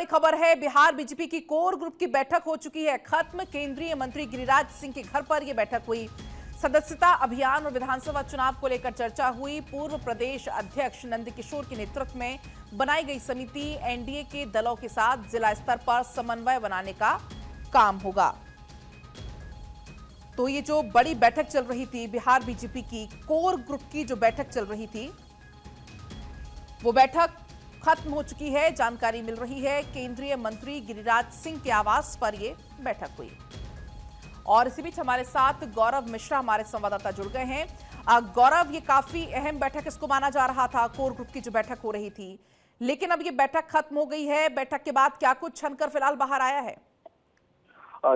बड़ी खबर है। बिहार बीजेपी की कोर ग्रुप की बैठक हो चुकी है खत्म। केंद्रीय मंत्री गिरिराज सिंह के घर पर यह बैठक हुई। सदस्यता अभियान और विधानसभा चुनाव को लेकर चर्चा हुई। पूर्व प्रदेश अध्यक्ष नंदकिशोर के नेतृत्व में बनाई गई समिति एनडीए के दलों के साथ जिला स्तर पर समन्वय बनाने का काम होगा। तो ये जो बड़ी बैठक चल रही थी, बिहार बीजेपी की कोर ग्रुप की जो बैठक चल रही थी, वो बैठक खत्म हो चुकी है। जानकारी मिल रही है केंद्रीय मंत्री गिरिराज सिंह के आवास पर यह बैठक हुई। और इसी बीच हमारे साथ गौरव मिश्रा हमारे संवाददाता जुड़ गए हैं। गौरव, ये काफी अहम बैठक इसको माना जा रहा था, कोर ग्रुप की जो बैठक हो रही थी, लेकिन अब ये बैठक खत्म हो गई है। बैठक के बाद क्या कुछ छनकर फिलहाल बाहर आया है?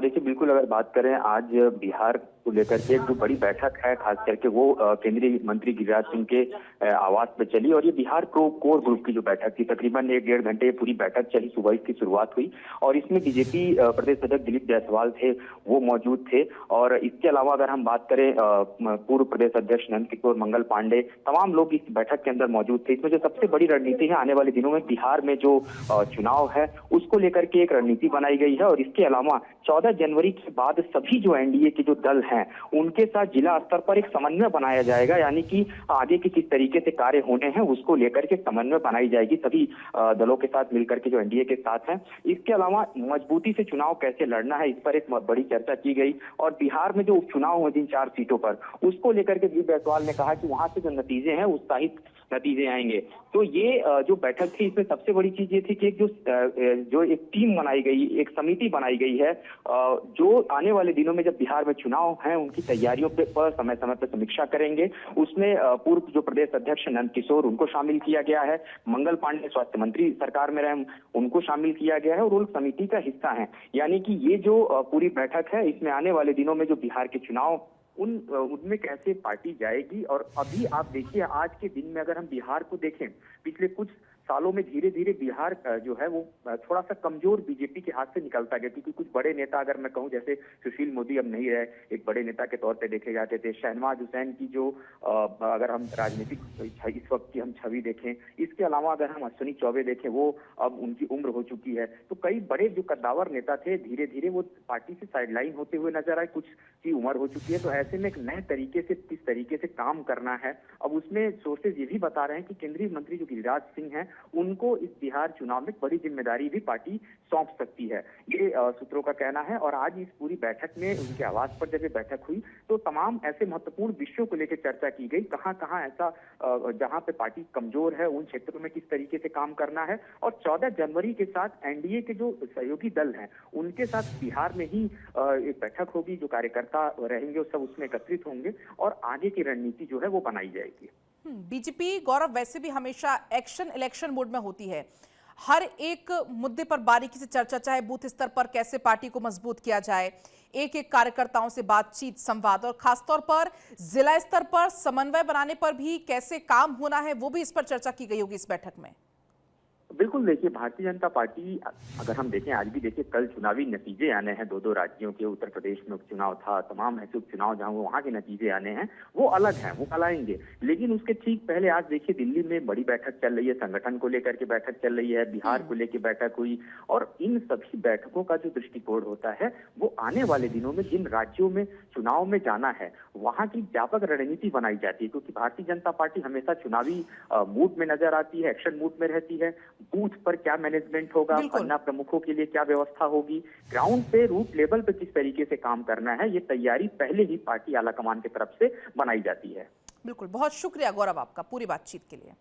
देखिए, बिल्कुल अगर बात करें आज बिहार को लेकर के जो बड़ी बैठक है, खास करके वो केंद्रीय मंत्री गिरिराज सिंह के आवास पे चली। और ये बिहार कोर ग्रुप की जो बैठक थी, तकरीबन 1-1.5 घंटे पूरी बैठक चली। सुबह इसकी शुरुआत हुई और इसमें बीजेपी प्रदेश अध्यक्ष दिलीप जायसवाल थे, वो मौजूद थे। और इसके अलावा अगर हम बात करें पूर्व प्रदेश अध्यक्ष नंदकिशोर, मंगल पांडे, तमाम लोग इस बैठक के अंदर मौजूद थे। इसमें जो सबसे बड़ी रणनीति है, आने वाले दिनों में बिहार में जो चुनाव है उसको लेकर के एक रणनीति बनाई गई है। और इसके अलावा 14 जनवरी के बाद सभी जो एनडीए के जो दल हैं उनके साथ जिला स्तर पर एक समन्वय बनाया जाएगा, यानी कि आगे की किस तरीके से कार्य होने हैं उसको लेकर के समन्वय बनाई जाएगी सभी दलों के साथ मिलकर के जो एनडीए के साथ हैं। इसके अलावा मजबूती से चुनाव कैसे लड़ना है, इस पर एक बड़ी चर्चा की गई। और बिहार में जो उपचुनाव हुए जिन 4 सीटों पर, उसको लेकर के दिलीप जायसवाल ने कहा कि वहां से जो नतीजे हैं उत्साहित नतीजे आएंगे। तो ये जो बैठक थी, इसमें सबसे बड़ी चीज ये थी कि जो एक टीम बनाई गई, एक समिति बनाई गई है जो आने वाले दिनों में जब बिहार में चुनाव हैं उनकी तैयारियों पर समय समय पर समीक्षा करेंगे। उसमें पूर्व जो प्रदेश अध्यक्ष नंदकिशोर, उनको शामिल किया गया है। मंगल पांडे स्वास्थ्य मंत्री सरकार में रहे, उनको शामिल किया गया है और वो समिति का हिस्सा है। यानी कि ये जो पूरी बैठक है, इसमें आने वाले दिनों में जो बिहार के चुनाव उनमें कैसे पार्टी जाएगी। और अभी आप देखिए, आज के दिन में अगर हम बिहार को देखें, पिछले कुछ सालों में धीरे धीरे बिहार जो है वो थोड़ा सा कमजोर बीजेपी के हाथ से निकलता गया। क्योंकि कुछ बड़े नेता, अगर मैं कहूं जैसे सुशील मोदी अब नहीं रहे, एक बड़े नेता के तौर पे देखे जाते थे। शहनवाज हुसैन की जो अगर हम राजनीतिक इस वक्त की हम छवि देखें, इसके अलावा अगर हम अश्विनी चौबे देखें, वो अब उनकी उम्र हो चुकी है। तो कई बड़े जो कद्दावर नेता थे, धीरे धीरे वो पार्टी से साइडलाइन होते हुए नजर आए। कुछ की उम्र हो चुकी है। तो ऐसे में एक नए तरीके से किस तरीके से काम करना है, अब उसमें सोर्सेज ये भी बता रहे हैं कि केंद्रीय मंत्री जो गिरिराज सिंह हैं, उनको इस बिहार चुनाव में बड़ी जिम्मेदारी भी पार्टी सौंप सकती है, ये सूत्रों का कहना है। और आज इस पूरी बैठक में उनके आवास पर जब ये बैठक हुई तो तमाम ऐसे महत्वपूर्ण विषयों को लेकर चर्चा की गई। कहां कहां ऐसा जहां पे पार्टी कमजोर है, उन क्षेत्रों में किस तरीके से काम करना है। और 14 जनवरी के साथ एनडीए के जो सहयोगी दल हैं उनके साथ बिहार में ही एक बैठक होगी। जो कार्यकर्ता रहेंगे वो सब उसमें एकत्रित होंगे और आगे की रणनीति जो है वो बनाई जाएगी। बीजेपी, गौरव, वैसे भी हमेशा एक्शन इलेक्शन मोड में होती है। हर एक मुद्दे पर बारीकी से चर्चा, चाहे बूथ स्तर पर कैसे पार्टी को मजबूत किया जाए, एक एक कार्यकर्ताओं से बातचीत, संवाद, और खासतौर पर जिला स्तर पर समन्वय बनाने पर भी कैसे काम होना है, वो भी इस पर चर्चा की गई होगी इस बैठक में। बिल्कुल, देखिए, भारतीय जनता पार्टी अगर हम देखें, आज भी देखिए कल चुनावी नतीजे आने हैं 2-2 राज्यों के। उत्तर प्रदेश में उपचुनाव था, तमाम ऐसे उपचुनाव जहां वहां के नतीजे आने हैं वो अलग हैं, वो कल आएंगे। लेकिन उसके ठीक पहले आज देखिए दिल्ली में बड़ी बैठक चल रही है, संगठन को लेकर के बैठक चल रही है, बिहार को लेकर बैठक हुई। और इन सभी बैठकों का जो दृष्टिकोण होता है वो आने वाले दिनों में जिन राज्यों में चुनाव में जाना है वहां की व्यापक रणनीति बनाई जाती है। क्योंकि भारतीय जनता पार्टी हमेशा चुनावी मूड में नजर आती है, एक्शन मूड में रहती है। बूथ पर क्या मैनेजमेंट होगा, पन्ना प्रमुखों के लिए क्या व्यवस्था होगी, ग्राउंड पे रूट लेवल पे किस तरीके से काम करना है, ये तैयारी पहले ही पार्टी आलाकमान की तरफ से बनाई जाती है। बिल्कुल, बहुत शुक्रिया गौरव आपका पूरी बातचीत के लिए।